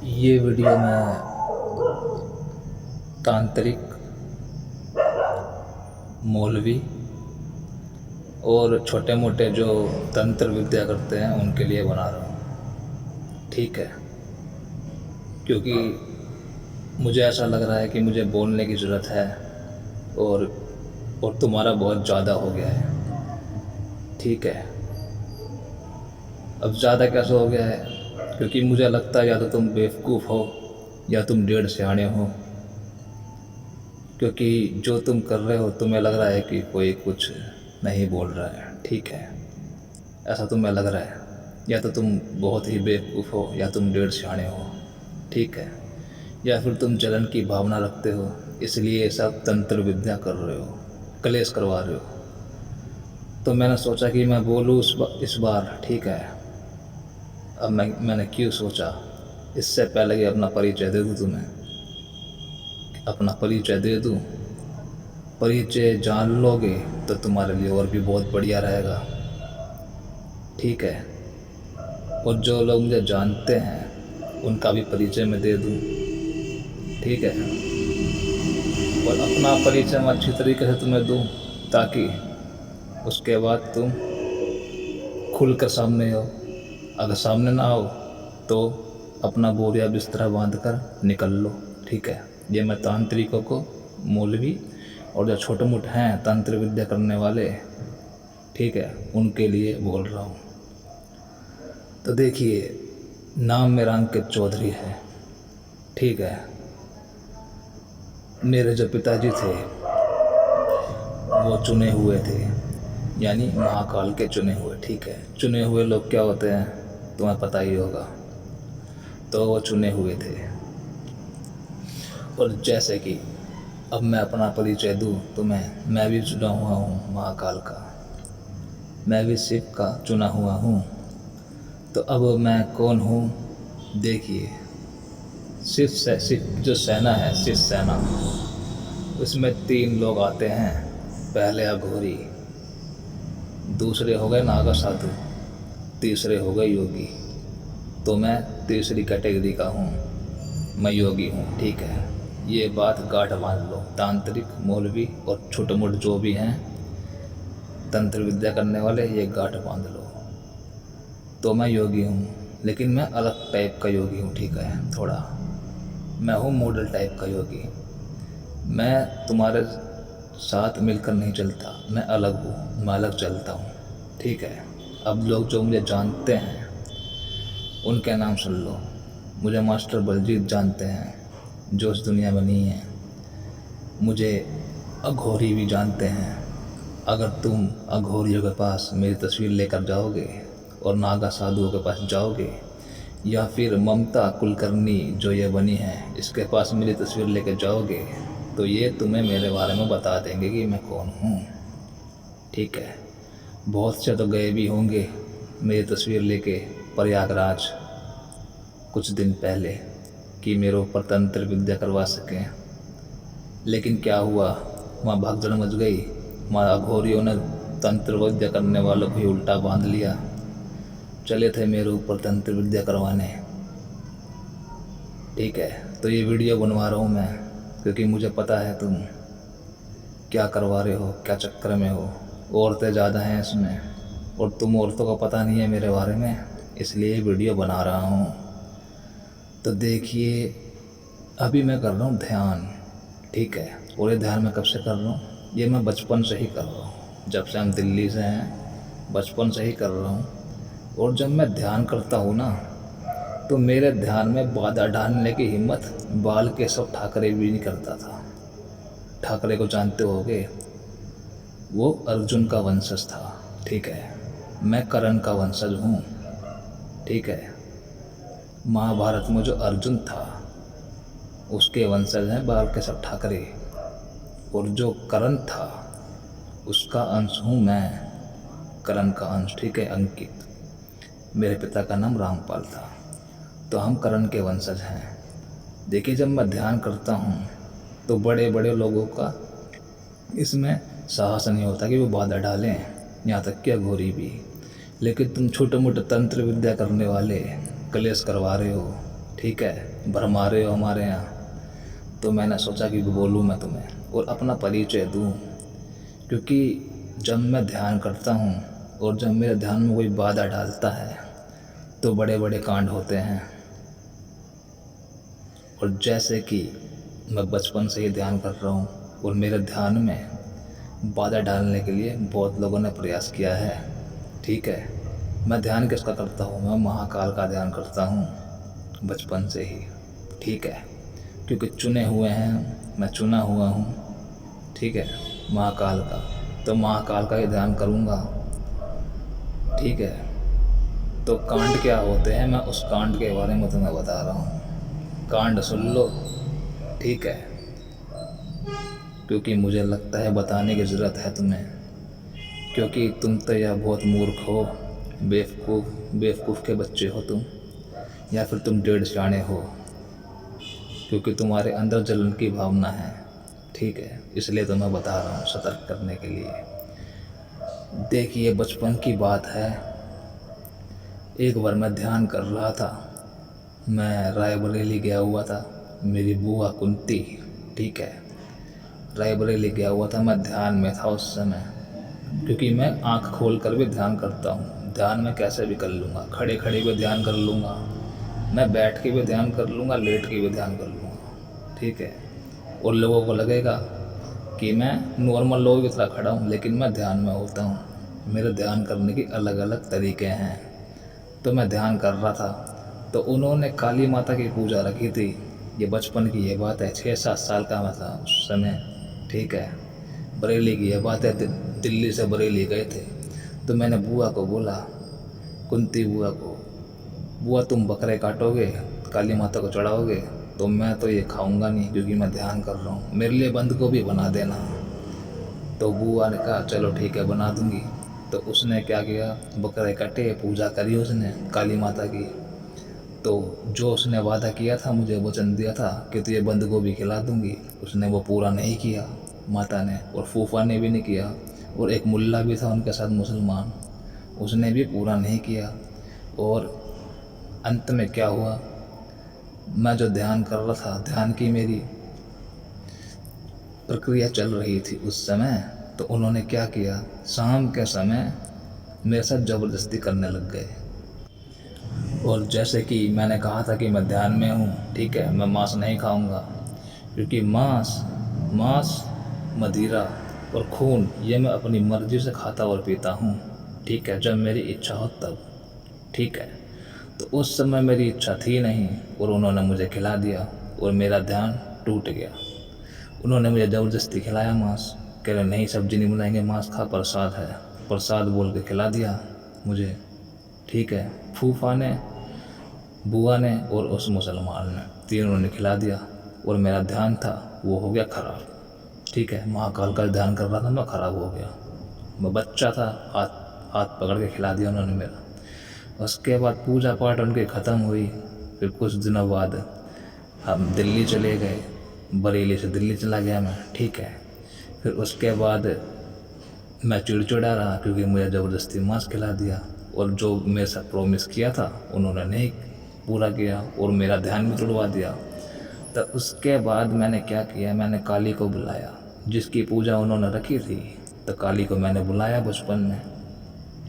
ये वीडियो मैं तांत्रिक, मौलवी और छोटे मोटे जो तंत्र विद्या करते हैं उनके लिए बना रहा हूँ, ठीक है। क्योंकि मुझे ऐसा लग रहा है कि मुझे बोलने की ज़रूरत है और तुम्हारा बहुत ज़्यादा हो गया है, ठीक है। अब ज़्यादा कैसे हो गया है? क्योंकि मुझे लगता है या तो तुम बेवकूफ़ हो या तुम डेढ़ सियाने हो। क्योंकि जो तुम कर रहे हो तुम्हें लग रहा है कि कोई कुछ नहीं बोल रहा है, ठीक है, ऐसा तुम्हें लग रहा है। या तो तुम बहुत ही बेवकूफ़ हो या तुम डेढ़ सियाने हो, ठीक है। या फिर तुम जलन की भावना रखते हो, इसलिए ये सब तंत्र विद्या कर रहे हो, कलेश करवा रहे हो। तो मैंने सोचा कि मैं बोलूँ इस बार, ठीक है। अब मैंने क्यों सोचा, इससे पहले कि अपना परिचय दे दूँ तुम्हें, अपना परिचय दे दूँ। परिचय जान लोगे तो तुम्हारे लिए और भी बहुत बढ़िया रहेगा, ठीक है। और जो लोग मुझे जानते हैं उनका भी परिचय मैं दे दूँ, ठीक है। और अपना परिचय मैं अच्छी तरीके से तुम्हें दूँ ताकि उसके बाद तुम खुल कर सामने आओ। अगर सामने ना आओ तो अपना बोरिया बिस्तरा बांध कर निकल लो, ठीक है। ये मैं तांत्रिकों को, मौलवी और जो छोटे मोटे हैं तंत्र विद्या करने वाले, ठीक है, उनके लिए बोल रहा हूँ। तो देखिए, नाम मेरा अंकित चौधरी है, ठीक है। मेरे जो पिताजी थे वो चुने हुए थे, यानी महाकाल के चुने हुए, ठीक है। चुने हुए लोग क्या होते हैं तुम्हें पता ही होगा। तो वो चुने हुए थे। और जैसे कि अब मैं अपना परिचय दूँ तुम्हें, मैं भी चुना हुआ हूँ महाकाल का, मैं भी शिव का चुना हुआ हूँ। तो अब मैं कौन हूँ देखिए, शिव जो सेना है, शिव सेना, उसमें 3 लोग आते हैं। पहले अघोरी, दूसरे हो गए नागा साधु, तीसरे हो गए योगी। तो मैं तीसरी कैटेगरी का हूँ, मैं योगी हूँ, ठीक है। ये बात गांठ बांध लो। तांत्रिक, मौलवी और छोटे मोटे जो भी हैं तंत्र विद्या करने वाले, ये गांठ बांध लो। तो मैं योगी हूँ, लेकिन मैं अलग टाइप का योगी हूँ, ठीक है। थोड़ा मैं हूँ मॉडल टाइप का योगी। मैं तुम्हारे साथ मिलकर नहीं चलता, मैं अलग हूँ, मैं अलग चलता हूँ, ठीक है। अब लोग जो मुझे जानते हैं उनके नाम सुन लो। मुझे मास्टर बलजीत जानते हैं जो इस दुनिया में नहीं है। मुझे अघोरी भी जानते हैं। अगर तुम अघोरियों के पास मेरी तस्वीर लेकर जाओगे और नागा साधुओं के पास जाओगे, या फिर ममता कुलकर्णी जो ये बनी है इसके पास मेरी तस्वीर लेकर जाओगे, तो ये तुम्हें मेरे बारे में बता देंगे कि मैं कौन हूँ, ठीक है। बहुत से तो गए भी होंगे मेरी तस्वीर लेके प्रयागराज कुछ दिन पहले कि मेरे ऊपर तंत्र विद्या करवा सकें। लेकिन क्या हुआ, वहाँ भगदड़ मच गई। वहाँ अघोरियों ने तंत्र विद्या करने वालों को ही उल्टा बांध लिया। चले थे मेरे ऊपर तंत्र विद्या करवाने, ठीक है। तो ये वीडियो बनवा रहा हूँ मैं, क्योंकि मुझे पता है तुम क्या करवा रहे हो, क्या चक्कर में हो। औरतें ज़्यादा हैं इसमें और तुम औरतों का पता नहीं है मेरे बारे में, इसलिए वीडियो बना रहा हूँ। तो देखिए, अभी मैं कर रहा हूँ ध्यान, ठीक है। और ये ध्यान मैं कब से कर रहा हूँ, ये मैं बचपन से ही कर रहा हूँ। जब से हम दिल्ली से हैं बचपन से ही कर रहा हूँ। और जब मैं ध्यान करता हूँ ना, तो मेरे ध्यान में बाधा डालने की हिम्मत बाल केशव ठाकरे भी नहीं करता था। ठाकरे को जानते होगे, वो अर्जुन का वंशज था, ठीक है। मैं करण का वंशज हूँ, ठीक है। महाभारत में जो अर्जुन था उसके वंशज हैं बाल केशव ठाकरे, और जो करण था उसका अंश हूँ मैं, करण का अंश, ठीक है, अंकित। मेरे पिता का नाम रामपाल था, तो हम करण के वंशज हैं। देखिए, जब मैं ध्यान करता हूँ तो बड़े बड़े लोगों का इसमें साहस नहीं होता कि वो बाधा डालें, यहाँ तक कि अघोरी भी। लेकिन तुम छोटे मोटे तंत्र विद्या करने वाले कलेश करवा रहे हो, ठीक है, भरमा रहे हो हमारे यहाँ। तो मैंने सोचा कि बोलूँ मैं तुम्हें और अपना परिचय दूँ, क्योंकि जब मैं ध्यान करता हूँ और जब मेरे ध्यान में कोई बाधा डालता है तो बड़े बड़े कांड होते हैं। और जैसे कि मैं बचपन से ही ध्यान कर रहा हूँ और मेरे ध्यान में बाधा डालने के लिए बहुत लोगों ने प्रयास किया है। ठीक है, मैं ध्यान किसका करता हूँ? मैं महाकाल का ध्यान करता हूँ बचपन से ही। ठीक है, क्योंकि चुने हुए हैं, मैं चुना हुआ हूँ। ठीक है, महाकाल का, तो महाकाल का ही ध्यान करूँगा। ठीक है, तो कांड क्या होते हैं मैं उस कांड के बारे में तुम्हें बता रहा हूँ। कांड सुन लो। ठीक है, क्योंकि मुझे लगता है बताने की ज़रूरत है तुम्हें, क्योंकि तुम तो या बहुत मूर्ख हो, बेवकूफ़ के बच्चे हो तुम, या फिर तुम डेढ़ सियाने हो, क्योंकि तुम्हारे अंदर जलन की भावना है। ठीक है, इसलिए तो मैं बता रहा हूँ सतर्क करने के लिए। देखिए, बचपन की बात है, एक बार मैं ध्यान कर रहा था। मैं रायबरेली गया हुआ था, मेरी बुआ कुंती। ठीक है, रायबरेली गया हुआ था, मैं ध्यान में था उस समय, क्योंकि मैं आँख खोल कर भी ध्यान करता हूँ। ध्यान में कैसे भी कर लूँगा, खड़े खड़े भी ध्यान कर लूँगा, मैं बैठ के भी ध्यान कर लूँगा, लेट के भी ध्यान कर लूँगा। ठीक है, और लोगों को लगेगा कि मैं नॉर्मल लोगों की तरह खड़ा हूँ, लेकिन मैं ध्यान में होता हूँ। मेरे ध्यान करने की अलग अलग तरीके हैं। तो मैं ध्यान कर रहा था, तो उन्होंने काली माता की पूजा रखी थी। ये बचपन की ये बात है, 6-7 साल का मैं था उस समय। ठीक है, बरेली की ये बात है, दिल्ली से बरेली गए थे। तो मैंने बुआ को बोला, कुंती बुआ को, बुआ तुम बकरे काटोगे, काली माता को चढ़ाओगे? तो मैं तो ये खाऊंगा नहीं, क्योंकि मैं ध्यान कर रहा हूँ, मेरे लिए बंद गोभी बना देना। तो बुआ ने कहा चलो ठीक है, बना दूंगी। तो उसने क्या किया, बकरे काटे, पूजा करी उसने काली माता की। तो जो उसने वादा किया था, मुझे वचन दिया था कि तुझे बंद गोभी खिला दूंगी, उसने वो पूरा नहीं किया माता ने, और फूफा ने भी नहीं किया, और एक मुल्ला भी था उनके साथ मुसलमान, उसने भी पूरा नहीं किया। और अंत में क्या हुआ, मैं जो ध्यान कर रहा था, ध्यान की मेरी प्रक्रिया चल रही थी उस समय, तो उन्होंने क्या किया, शाम के समय मेरे साथ ज़बरदस्ती करने लग गए। और जैसे कि मैंने कहा था कि मैं ध्यान में हूँ, ठीक है, मैं मांस नहीं खाऊंगा, क्योंकि मांस, मदिरा और खून ये मैं अपनी मर्ज़ी से खाता और पीता हूँ। ठीक है, जब मेरी इच्छा हो तब। ठीक है, तो उस समय मेरी इच्छा थी नहीं और उन्होंने मुझे खिला दिया और मेरा ध्यान टूट गया। उन्होंने मुझे ज़बरदस्ती खिलाया मांस, कह रहे नहीं सब्जी नहीं बनाएंगे, मांस खा, प्रसाद है, प्रसाद बोल के खिला दिया मुझे। ठीक है, फूफा ने, बुआ ने और उस मुसलमान ने, तीनों ने खिला दिया और मेरा ध्यान था वो हो गया ख़राब। ठीक है, महाकाल का ध्यान कर रहा था मैं, ख़राब हो गया। मैं बच्चा था, हाथ पकड़ के खिला दिया उन्होंने मेरा। उसके बाद पूजा पाठ उनकी ख़त्म हुई। फिर कुछ दिनों बाद हम दिल्ली चले गए, बरेली से दिल्ली चला गया मैं। ठीक है, फिर उसके बाद मैं चिड़चिड़ा रहा, क्योंकि मुझे ज़बरदस्ती मांस खिला दिया और जो मेरे साथ प्रॉमिस किया था उन्होंने नहीं पूरा किया और मेरा ध्यान भी तुड़वा दिया। तो उसके बाद मैंने क्या किया, मैंने काली को बुलाया, जिसकी पूजा उन्होंने रखी थी। तो काली को मैंने बुलाया बचपन में।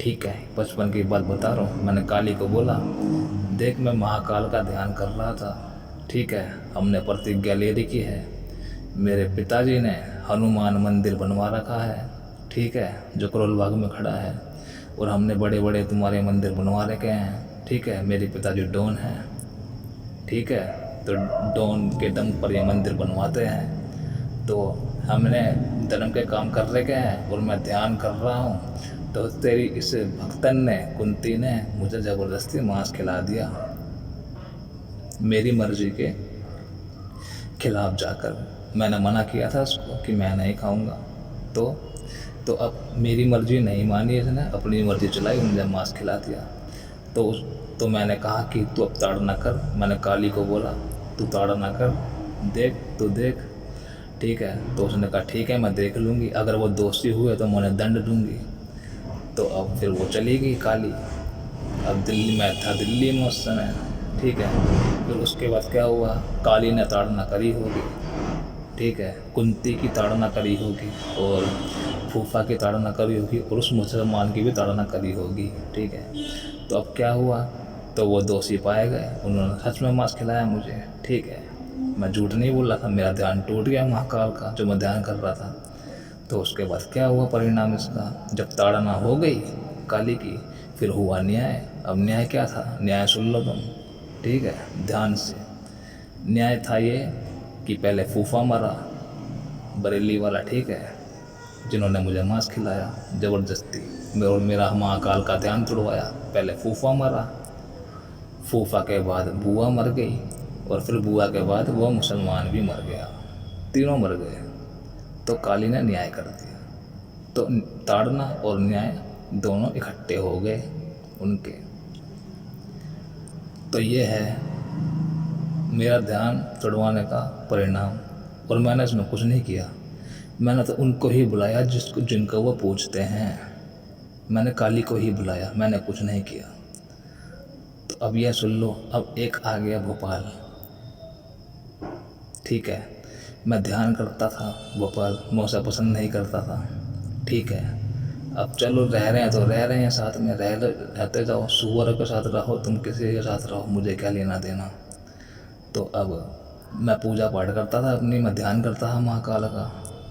ठीक है, बचपन की बात बता रहा हूँ। मैंने काली को बोला, देख मैं महाकाल का ध्यान कर रहा था। ठीक है, हमने प्रतिज्ञा ले रखी है, मेरे पिताजी ने हनुमान मंदिर बनवा रखा है। ठीक है, जो करोल बाग में खड़ा है, और हमने बड़े बड़े तुम्हारे मंदिर बनवा रखे हैं। ठीक है, मेरे पिताजी डॉन हैं। ठीक है, तो डॉन के दम पर ये मंदिर बनवाते हैं। तो हमने धर्म के काम कर रखे हैं और मैं ध्यान कर रहा हूँ। तो तेरी इस भक्तन ने, कुंती ने, मुझे ज़बरदस्ती मांस खिला दिया, मेरी मर्जी के खिलाफ जाकर। मैंने मना किया था उसको कि मैं नहीं खाऊंगा। तो अब मेरी मर्जी नहीं मानी इसने, अपनी मर्जी चलाई, मुझे मांस खिला दिया। तो मैंने कहा कि तू अब ताड़ ना कर। मैंने काली को बोला तू ताड़ ना कर, देख। ठीक है, तो उसने कहा ठीक है मैं देख लूँगी, अगर वो दोषी हुए तो मैं उन्हें दंड दूँगी। तो अब फिर वो चली गई काली। अब दिल्ली में था, दिल्ली में उस समय। ठीक है, फिर उसके बाद क्या हुआ, काली ने ताड़ना करी होगी, ठीक है, कुंती की ताड़ना करी होगी और फूफा की ताड़ना करी होगी और उस मुसलमान की भी ताड़ना करी होगी, ठीक है। तो अब क्या हुआ, तो वो दोषी पाए गए, उन्होंने सच में मांस खिलाया मुझे, ठीक है, मैं झूठ नहीं बोल रहा था, मेरा ध्यान टूट गया महाकाल का जो मैं ध्यान कर रहा था। तो उसके बाद क्या हुआ परिणाम इसका, जब ताड़ना हो गई काली की, फिर हुआ न्याय। अब न्याय क्या था, न्याय सुन लो तुम, ठीक है, ध्यान से। न्याय था ये कि पहले फूफा मरा, बरेली वाला, ठीक है, जिन्होंने मुझे मांस खिलाया ज़बरदस्ती और मेरा महाकाल का ध्यान तुड़वाया। पहले फूफा मरा, फूफा के बाद बुआ मर गई और फिर बुआ के बाद वो मुसलमान भी मर गया, तीनों मर गए। तो काली ने न्याय कर दिया। तो ताड़ना और न्याय दोनों इकट्ठे हो गए उनके। तो ये है मेरा ध्यान तुड़वाने का परिणाम। और मैंने इसमें कुछ नहीं किया, मैंने तो उनको ही बुलाया जिनको वो पूछते हैं। मैंने काली को ही बुलाया, मैंने कुछ नहीं किया। तो अब यह सुन लो, अब एक आ गया भोपाल, ठीक है, मैं ध्यान करता था भोपाल, मैं उसे पसंद नहीं करता था, ठीक है। अब चलो रह रहे हैं तो रह रहे हैं साथ में, रहते जाओ, सुअर के साथ रहो, तुम किसी के साथ रहो, मुझे क्या लेना देना। तो अब मैं पूजा पाठ करता था अपनी, मैं ध्यान करता था महाकाल का।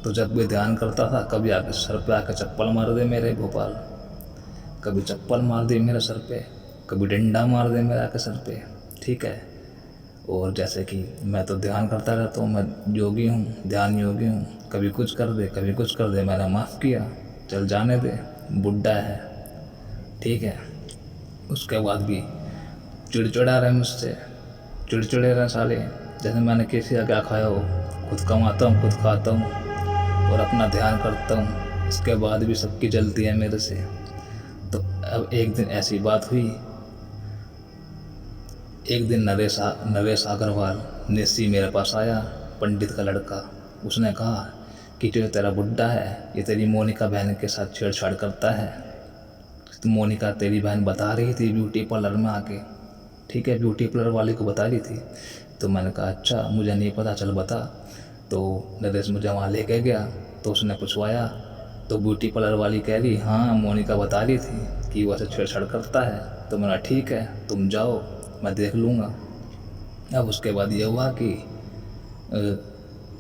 तो जब भी ध्यान करता था, कभी आके सर पे आके चप्पल मार दे मेरे भोपाल, कभी चप्पल मार दे मेरे सर पे, कभी डंडा मार दे मेरे आके सर पे, ठीक है। और जैसे कि मैं तो ध्यान करता रहता हूँ, मैं योगी हूँ, ध्यान योगी हूँ, कभी कुछ कर दे कभी कुछ कर दे, मैंने माफ़ किया, चल जाने दे, बुड्ढा है, ठीक है। उसके बाद भी चिड़चिड़ा रहे मुझसे, चिड़चिड़े रहे साले, जैसे मैंने किसी का क्या खाया हो, खुद कमाता हूँ खुद खाता हूँ और अपना ध्यान करता हूँ, इसके बाद भी सबकी जलती है मेरे से। तो अब एक दिन ऐसी बात हुई, एक दिन नरेश अग्रवाल नेसी मेरे पास आया, पंडित का लड़का। उसने कहा कि जो तेरा बुड्ढा है ये तेरी मोनिका बहन के साथ छेड़छाड़ करता है। तो मोनिका तेरी बहन बता रही थी ब्यूटी पार्लर में आके, ठीक है, ब्यूटी पार्लर वाले को बता रही थी। तो मैंने कहा अच्छा मुझे नहीं पता, चल बता। तो नरेश मुझे वहाँ लेके गया, तो उसने पूछवाया, तो ब्यूटी पार्लर वाली कह रही हाँ मोनिका बता रही थी कि वो ऐसे छेड़छाड़ करता है। तो मैंने ठीक है तुम जाओ, मैं देख लूँगा। अब उसके बाद ये हुआ कि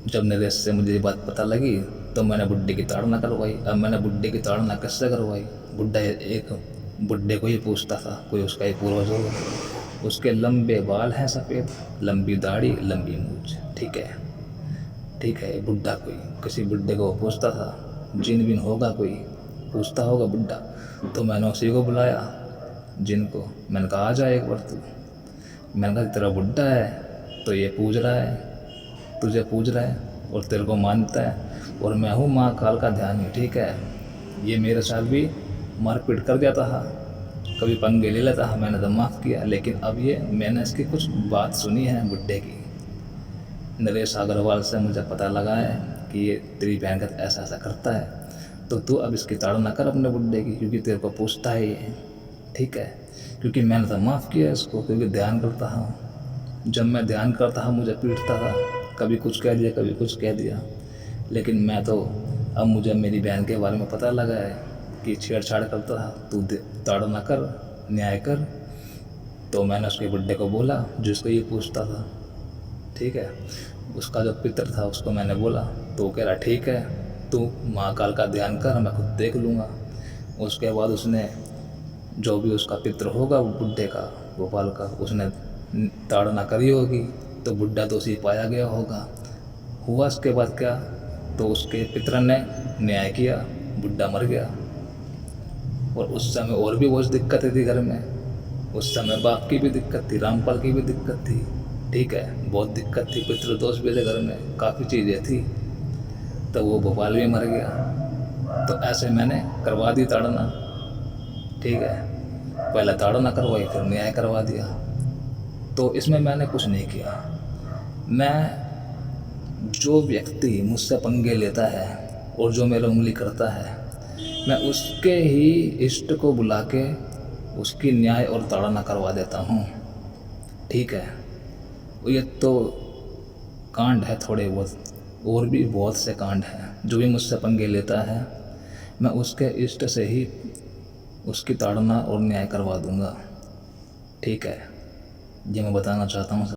जब नरेश से मुझे ये बात पता लगी तो मैंने बुड्ढे की ताड़ना करवाई। अब मैंने बुड्ढे की ताड़ना किससे करवाई, बुड्ढा एक बुड्ढे को ही पूछता था, कोई उसका ही पूर्वज होगा। उसके लंबे बाल हैं सफ़ेद, लंबी दाढ़ी, लंबी मूंछ, ठीक है, ठीक है। बुड्ढा कोई किसी बुड्ढे को पूछता था, जिन बिन होगा कोई पूछता होगा बुड्ढा। तो मैंने उसी को बुलाया जिन को, मैंने कहा आ जा एक बार तू। मैंने कहा तेरा बुड्ढा है तो ये पूछ रहा है, तुझे पूछ रहा है और तेरे को मानता है, और मैं हूँ महाकाल का ध्यानी, ठीक है। ये मेरे साथ भी मारपीट कर जाता था, कभी पंगे ले लेता था, मैंने तो माफ़ किया। लेकिन अब ये मैंने इसकी कुछ बात सुनी है बुड्ढे की, नरेश अग्रवाल से मुझे पता लगा है कि ये तेरी बहन का ऐसा ऐसा करता है। तो तू अब इसकी ताड़ना कर अपने बुड्ढे की, क्योंकि तेरे को पूछता है ये, ठीक है। क्योंकि मैंने तो माफ़ किया इसको, क्योंकि ध्यान करता हूँ। जब मैं ध्यान करता था मुझे पीटता था, कभी कुछ कह दिया कभी कुछ कह दिया। लेकिन मैं तो अब मुझे मेरी बहन के बारे में पता लगा है कि छेड़छाड़ करता था, तू ताड़ना कर, न्याय कर। तो मैंने उसके बुड्ढे को बोला जिसको ये पूछता था, ठीक है, उसका जो पितर था उसको मैंने बोला। तो वो कह रहा ठीक है तू महाकाल का ध्यान कर, मैं खुद देख लूँगा। उसके बाद उसने जो भी उसका पितर होगा वो बुड्ढे का, गोपाल का, उसने ताड़ना करी होगी, तो बुड्ढा दोषी पाया गया होगा। हुआ उसके बाद क्या, तो उसके पितर ने न्याय किया, बुड्ढा मर गया। और उस समय और भी बहुत दिक्कतें थी घर में, उस समय बाप की भी दिक्कत थी, रामपाल की भी दिक्कत थी, ठीक है, बहुत दिक्कत थी, पितृदोष भी थे घर में, काफ़ी चीज़ें थी। तो वो भोपाल भी मर गया। तो ऐसे मैंने करवा दी ताड़ना, ठीक है, पहले ताड़ना करवाई फिर न्याय करवा दिया। तो इसमें मैंने कुछ नहीं किया। मैं जो व्यक्ति मुझसे पंगे लेता है और जो मेरा उंगली करता है, मैं उसके ही इष्ट को बुला के उसकी न्याय और ताड़ना करवा देता हूँ, ठीक है। ये तो कांड है थोड़े बहुत, और भी बहुत से कांड हैं। जो भी मुझसे पंगे लेता है मैं उसके इष्ट से ही उसकी ताड़ना और न्याय करवा दूंगा। ठीक है, ये मैं बताना चाहता हूँ।